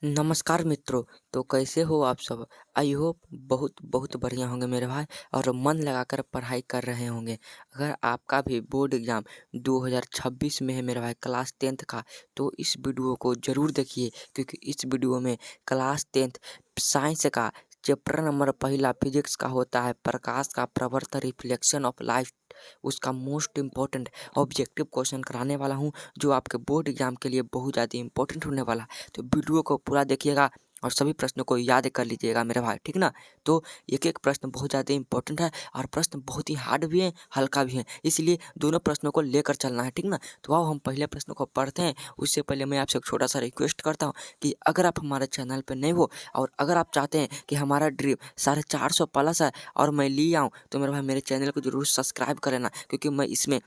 नमस्कार मित्रों। तो कैसे हो आप सब? आई होप बहुत बहुत बढ़िया होंगे मेरे भाई और मन लगाकर पढ़ाई कर रहे होंगे। अगर आपका भी बोर्ड एग्ज़ाम 2026 में है मेरे भाई, क्लास 10th का, तो इस वीडियो को ज़रूर देखिए, क्योंकि इस वीडियो में क्लास 10th साइंस का चैप्टर नंबर पहला फिजिक्स का होता है, प्रकाश का प्रवर्तन, रिफ्लेक्शन ऑफ लाइट, उसका मोस्ट इम्पोर्टेंट ऑब्जेक्टिव क्वेश्चन कराने वाला हूँ, जो आपके बोर्ड एग्जाम के लिए बहुत ज़्यादा इंपॉर्टेंट होने वाला है। तो वीडियो को पूरा देखिएगा और सभी प्रश्नों को याद कर लीजिएगा मेरे भाई, ठीक ना। तो एक एक प्रश्न बहुत ज़्यादा इंपॉर्टेंट है और प्रश्न बहुत ही हार्ड भी है, हल्का भी है, इसलिए दोनों प्रश्नों को लेकर चलना है, ठीक ना। तो आओ हम पहले प्रश्न को पढ़ते हैं। उससे पहले मैं आपसे एक छोटा सा रिक्वेस्ट करता हूँ कि अगर आप हमारे चैनल पर नए हो और अगर आप चाहते हैं कि हमारा ड्रीम 450 प्लस है और मैं ले आऊँ, तो मेरे भाई मेरे चैनल को जरूर सब्सक्राइब कर लेना, क्योंकि मैं इसमें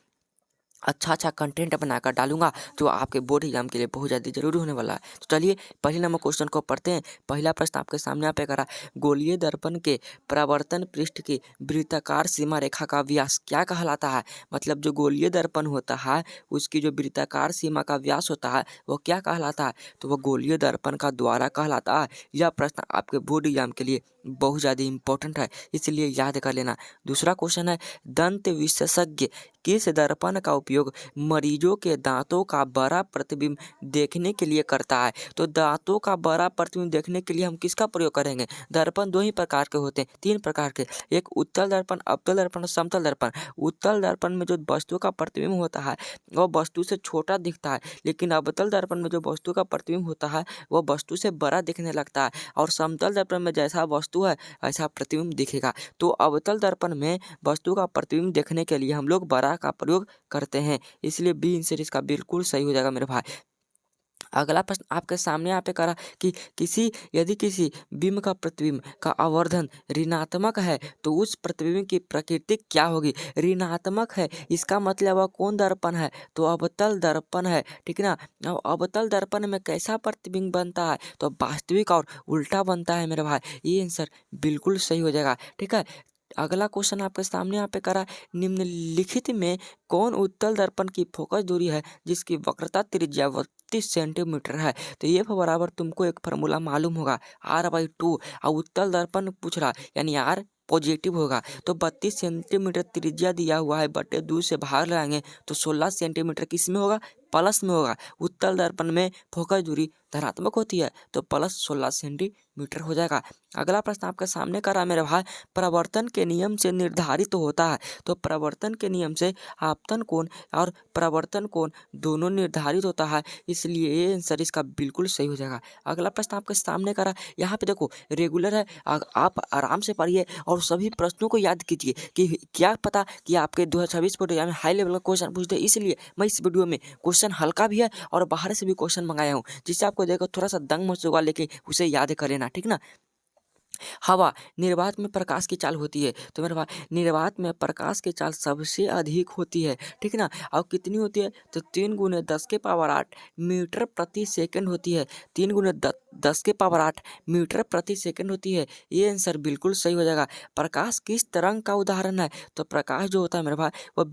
अच्छा कंटेंट बनाकर डालूंगा जो आपके बोर्ड एग्जाम के लिए बहुत ज़्यादा जरूरी होने वाला है। तो चलिए पहले नंबर क्वेश्चन को पढ़ते हैं। पहला प्रश्न आपके सामने यहाँ पे करा, गोलीय दर्पण के परावर्तन पृष्ठ की वृत्ताकार सीमा रेखा का व्यास क्या कहलाता है? मतलब जो गोलीय दर्पण होता है उसकी जो वृत्ताकार सीमा का व्यास होता है वो क्या कहलाता है? तो वो गोलीय दर्पण का द्वारा कहलाता है। यह प्रश्न आपके बोर्ड एग्जाम के लिए बहुत ज़्यादा इंपॉर्टेंट है, इसलिए याद कर लेना। दूसरा क्वेश्चन है, दंत विशेषज्ञ किस दर्पण का उपयोग मरीजों के दांतों का बड़ा प्रतिबिंब देखने के लिए करता है? तो दांतों का बड़ा प्रतिबिंब देखने के लिए हम किसका प्रयोग करेंगे? दर्पण दो ही प्रकार के होते हैं, तीन प्रकार के, एक उत्तल दर्पण, अवतल दर्पण और समतल दर्पण। उत्तल दर्पण में जो वस्तु का प्रतिबिंब होता है वह वस्तु से छोटा दिखता है, लेकिन अवतल दर्पण में जो वस्तु का प्रतिबिंब होता है वह वस्तु से बड़ा दिखने लगता है, और समतल दर्पण में जैसा वस्तु है ऐसा प्रतिबिंब दिखेगा। तो अवतल दर्पण में वस्तु का प्रतिबिंब देखने के लिए हम लोग बड़ा का प्रयोग करते हैं, इसलिए बी आंसर इसका बिल्कुल सही हो जाएगा मेरे भाई। अगला प्रश्न आपके सामने यहाँ पे करा कि यदि किसी बिंब का प्रतिबिंब का आवर्धन ऋणात्मक है तो उस प्रतिबिंब की प्रकृति क्या होगी? ऋणात्मक है, इसका मतलब वह कौन दर्पण है? तो अवतल दर्पण है, ठीक ना। अब अवतल दर्पण में कैसा प्रतिबिंब बनता है? तो वास्तविक और उल्टा बनता है मेरे भाई, ये आंसर बिल्कुल सही हो जाएगा, ठीक है। अगला क्वेश्चन आपके सामने यहाँ पे करा, निम्नलिखित में कौन उत्तल दर्पण की फोकस दूरी है जिसकी वक्रता त्रिज्या 32 सेंटीमीटर है? तो ये बराबर तुमको एक फार्मूला मालूम होगा, R/2। और उत्तल दर्पण पूछ रहा यानी R पॉजिटिव होगा, तो 32 सेंटीमीटर त्रिज्या दिया हुआ है, बटे 2 से भाग लगाएंगे तो 16 सेंटीमीटर किस में होगा? प्लस में होगा। उत्तल दर्पण में फोकस दूरी धनात्मक होती है तो प्लस 16 सेंटीमीटर हो जाएगा। अगला प्रश्न आपके सामने करा मेरे भाई, प्रवर्तन के नियम से निर्धारित तो होता है, तो प्रवर्तन के नियम से आपतन कोण और प्रवर्तन कोण दोनों निर्धारित होता है, इसलिए ये आंसर इसका बिल्कुल सही हो जाएगा। अगला प्रश्न आपके सामने करा, यहाँ पे देखो रेगुलर है, आप आराम से पढ़िए और सभी प्रश्नों को याद कीजिए कि क्या पता कि आपके 2026 बोर्ड एग्जाम में हाई लेवल का क्वेश्चन पूछते हैं, इसलिए मैं इस वीडियो में क्वेश्चन हल्का भी है और बाहर से भी क्वेश्चन मंगाया हूँ, जिससे आपको देखो थोड़ा सा दंग मच होगा, लेकिन उसे याद कर लेना, ठीक ना। हवा निर्वात में प्रकाश की चाल होती है, तो मेरे भाई निर्वात में प्रकाश की चाल सबसे अधिक होती है, ठीक ना। और कितनी होती है? तो 3 × 10⁸ मीटर प्रति सेकंड होती है, 3 × 10⁸ मीटर प्रति सेकंड होती है, ये आंसर बिल्कुल सही हो जाएगा। प्रकाश किस तरंग का उदाहरण है? तो प्रकाश जो होता है मेरे भाई वह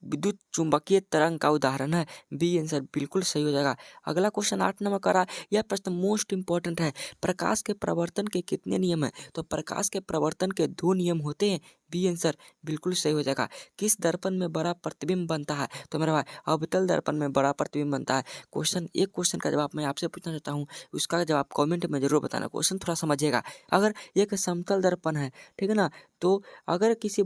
विद्युत चुंबकीय तरंग का उदाहरण है, बी आंसर बिल्कुल सही हो जाएगा। अगला क्वेश्चन 8 नंबर का रहा, यह प्रश्न मोस्ट इंपॉर्टेंट है, प्रकाश के प्रवर्तन के कितने नियम हैं? तो प्रकाश के प्रवर्तन के 2 नियम होते हैं, बी आंसर बिल्कुल सही हो जाएगा। किस दर्पण में बड़ा प्रतिबिंब बनता है? तो मेरा भाई अवतल दर्पण में बड़ा प्रतिबिंब बनता है। एक क्वेश्चन का जवाब मैं आपसे पूछना चाहता हूँ, उसका जवाब कमेंट में जरूर बताना। क्वेश्चन थोड़ा समझिएगा, अगर एक समतल दर्पण है, ठीक है ना, तो अगर किसी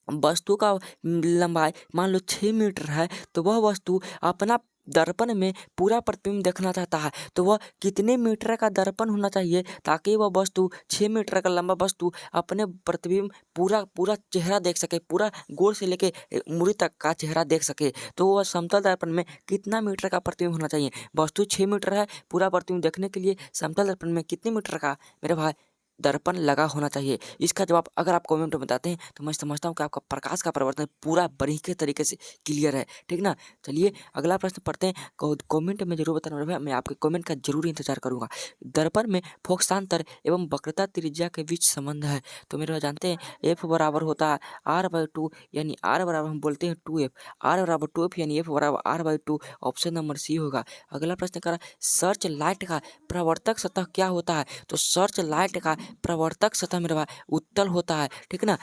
वस्तु का लंबाई मान लो 6 मीटर है, तो वह वस्तु अपना दर्पण में पूरा प्रतिबिंब देखना चाहता है, तो वह कितने मीटर का दर्पण होना चाहिए ताकि वह वस्तु 6 मीटर का लंबा वस्तु अपने प्रतिबिंब पूरा पूरा चेहरा देख सके, पूरा गोल से लेके मूरी तक का चेहरा देख सके? तो वह समतल दर्पण में कितना मीटर का प्रतिबिंब होना चाहिए? वस्तु 6 मीटर है, पूरा प्रतिबिंब देखने के लिए समतल दर्पण में कितने मीटर का मेरे भाई दर्पण लगा होना चाहिए? इसका जवाब अगर आप कमेंट में बताते हैं तो मैं समझता हूँ कि आपका प्रकाश का परिवर्तन पूरा बारीकी तरीके से क्लियर है, ठीक ना। चलिए अगला प्रश्न पढ़ते हैं। कमेंट में जरूर बताना मेरे भाई, मैं आपके कमेंट का जरूर इंतजार करूंगा। दर्पण में फोकसांतर एवं वक्रता त्रिज्या के बीच संबंध है। तो मेरे भाई जानते हैं एफ बराबर होता है R/2, यानी R बराबर हम बोलते हैं 2F, R बराबर 2F यानी F बराबर R/2। ऑप्शन नंबर सी होगा। अगला प्रश्न करा, सर्च लाइट का प्रवर्तक सतह क्या होता है? तो सर्च लाइट का प्रवर्तक सतह मेरे भाई उत्तल होता है, ठीक ना।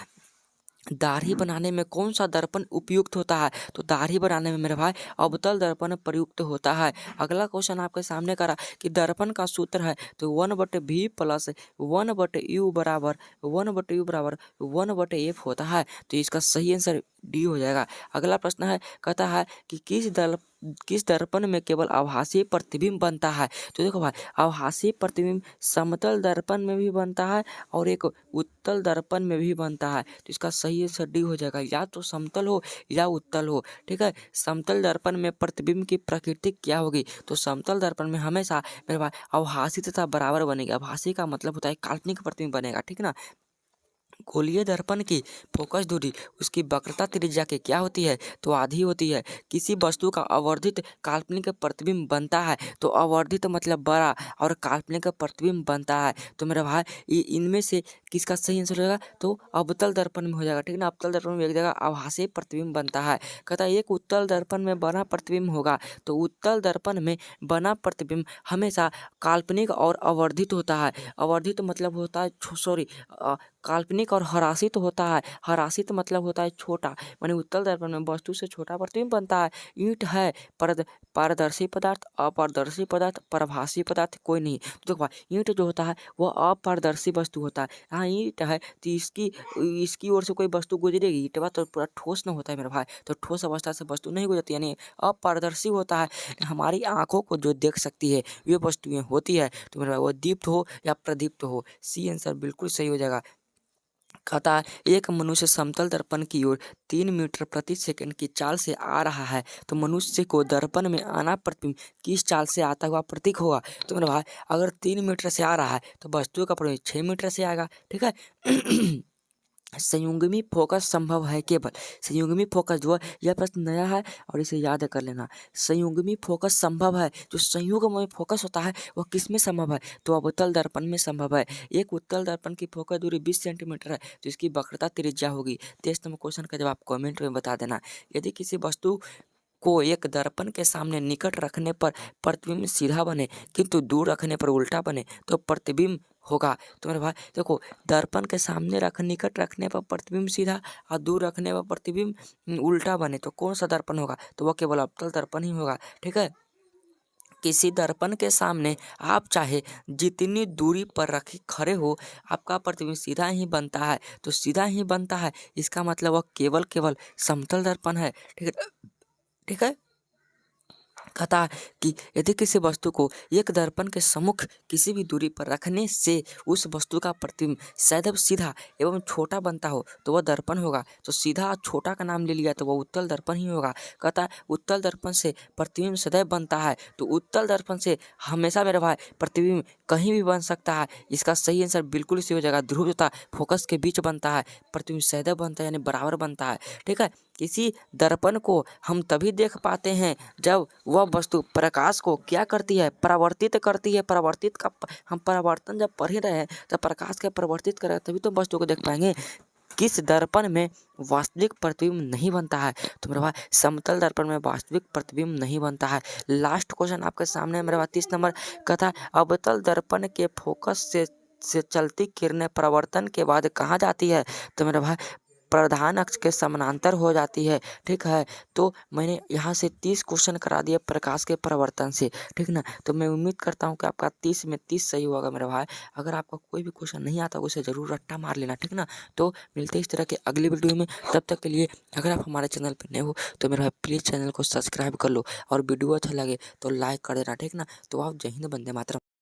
दाढ़ी बनाने में कौन सा दर्पण उपयुक्त होता है? तो दाढ़ी बनाने में मेरे भाई अवतल दर्पण प्रयुक्त होता है। अगला क्वेश्चन आपके सामने करा कि दर्पण का सूत्र है तो 1/V प्लस 1/U बराबर 1/F होता है। तो इसका सही आंसर डी हो जाएगा। अगला प्रश्न है, कहता है कि किस दर्पण में केवल आभासी प्रतिबिंब बनता है? तो देखो भाई, आभासी प्रतिबिंब समतल दर्पण में भी बनता है और एक उत्तल दर्पण में भी बनता है। तो इसका सही आंसर डी हो जाएगा, या तो समतल हो या उत्तल हो, ठीक है। समतल दर्पण में प्रतिबिंब की प्रकृति क्या होगी? तो समतल दर्पण में हमेशा मेरे भाई आभासी तथा बराबर बनेगा। आभासी का मतलब होता है काल्पनिक प्रतिबिंब बनेगा, ठीक ना। गोलीय दर्पण की फोकस दूरी उसकी वक्रता त्रिज्या के क्या होती है? तो आधी होती है। किसी वस्तु का आवर्धित काल्पनिक प्रतिबिंब बनता है तो आवर्धित मतलब बड़ा और काल्पनिक प्रतिबिंब बनता है। तो मेरा भाई इनमें से किसका सही आंसर होगा? तो अवतल दर्पण में हो जाएगा, ठीक ना। अवतल दर्पण में एक जगह आभासी प्रतिबिंब बनता है। कहता है एक उत्तल दर्पण में बना प्रतिबिंब होगा तो उत्तल दर्पण में बना प्रतिबिंब हमेशा काल्पनिक और आवर्धित होता है। आवर्धित मतलब होता है सॉरी काल्पनिक और हरासित होता है। हरासित मतलब होता है छोटा, माने उत्तल दर्पण में वस्तु से छोटा प्रतिबिंब बनता है। ईंट है पारदर्शी पदार्थ, अपारदर्शी पदार्थ, परभासी पदार्थ कोई नहीं। तो देखो भाई ईंट जो होता है वह अपारदर्शी वस्तु होता है। यहाँ ईंट है तो इसकी ओर से कोई वस्तु गुजरेगी, ईंटवा तो पूरा ठोस न होता है मेरे भाई, तो ठोस अवस्था से वस्तु नहीं गुजरती, यानी अपारदर्शी होता है। हमारी आंखों को जो देख सकती है वे वस्तुएं होती है। तो मेरे भाई वो दीप्त हो या प्रदीप्त हो, सी आंसर बिल्कुल सही हो जाएगा। कहता है एक मनुष्य समतल दर्पण की ओर 3 मीटर प्रति सेकंड की चाल से आ रहा है तो मनुष्य को दर्पण में आना प्रतिबिंब किस चाल से आता हुआ प्रतीक होगा? तो मेरे भाई अगर 3 मीटर से आ रहा है तो वस्तु का प्रतिबिंब 6 मीटर से आएगा, ठीक है। संयुग्मी फोकस संभव है केवल संयुग्मी फोकस जो है, यह प्रश्न नया है और इसे याद कर लेना। संयुग्मी फोकस संभव है, जो संयुग्म में फोकस होता है वह किस में संभव है? तो अवतल दर्पण में संभव है। एक उत्तल दर्पण की फोकस दूरी 20 सेंटीमीटर है तो इसकी वक्रता त्रिज्या होगी। 23 नंबर क्वेश्चन का जवाब कमेंट में बता देना। यदि किसी वस्तु को एक दर्पण के सामने निकट रखने पर प्रतिबिंब सीधा बने किंतु दूर रखने पर उल्टा बने तो प्रतिबिंब होगा। तो मेरे भाई देखो, दर्पण के सामने निकट रखने पर प्रतिबिंब सीधा और दूर रखने पर प्रतिबिंब उल्टा बने तो कौन सा दर्पण होगा? तो वह केवल अवतल दर्पण ही होगा, ठीक है। किसी दर्पण के सामने आप चाहे जितनी दूरी पर रखे खड़े हो आपका प्रतिबिंब सीधा ही बनता है। तो सीधा ही बनता है इसका मतलब वह केवल समतल दर्पण है, ठीक है, ठीक है। कहता है कि यदि किसी वस्तु को एक दर्पण के सम्मुख किसी भी दूरी पर रखने से उस वस्तु का प्रतिबिंब सदैव सीधा एवं छोटा बनता हो तो वह दर्पण होगा। तो सीधा और छोटा का नाम ले लिया तो वह उत्तल दर्पण ही होगा। कहता है उत्तल दर्पण से प्रतिबिंब सदैव बनता है तो उत्तल दर्पण से हमेशा मेरे भाई प्रतिबिंब कहीं भी बन सकता है। इसका सही आंसर बिल्कुल इसी हो जाएगा। ध्रुव तथा फोकस के बीच बनता है, प्रतिबिंब सदैव बनता है यानी बराबर बनता है, ठीक है। किसी दर्पण को हम तभी देख पाते हैं जब वह वस्तु प्रकाश को क्या करती है? परावर्तित करती है। परावर्तित का हम परावर्तन जब पढ़ ही रहे हैं तब प्रकाश के परावर्तित करें तभी तो वस्तु को देख पाएंगे। किस दर्पण में वास्तविक प्रतिबिंब नहीं बनता है? तो मेरे भाई समतल दर्पण में वास्तविक प्रतिबिंब नहीं बनता है। लास्ट क्वेश्चन आपके सामने मेरे भाई 30 नंबर कथा, अवतल दर्पण के फोकस से चलती किरणें परावर्तन के बाद कहाँ जाती है? तो मेरे भाई प्रधान अक्ष के समानांतर हो जाती है, ठीक है। तो मैंने यहाँ से 30 क्वेश्चन करा दिए प्रकाश के परिवर्तन से, ठीक ना। तो मैं उम्मीद करता हूँ कि आपका 30 में 30 सही होगा मेरे भाई। अगर आपका कोई भी क्वेश्चन नहीं आता उसे ज़रूर रट्टा मार लेना, ठीक ना। तो मिलते हैं इस तरह के अगली वीडियो में, तब तक के लिए अगर आप हमारे चैनल पर नए हो तो मेरे भाई प्लीज़ चैनल को सब्सक्राइब कर लो और वीडियो अच्छा लगे तो लाइक कर देना, ठीक ना। तो आप जय हिंद, वंदे मातरम।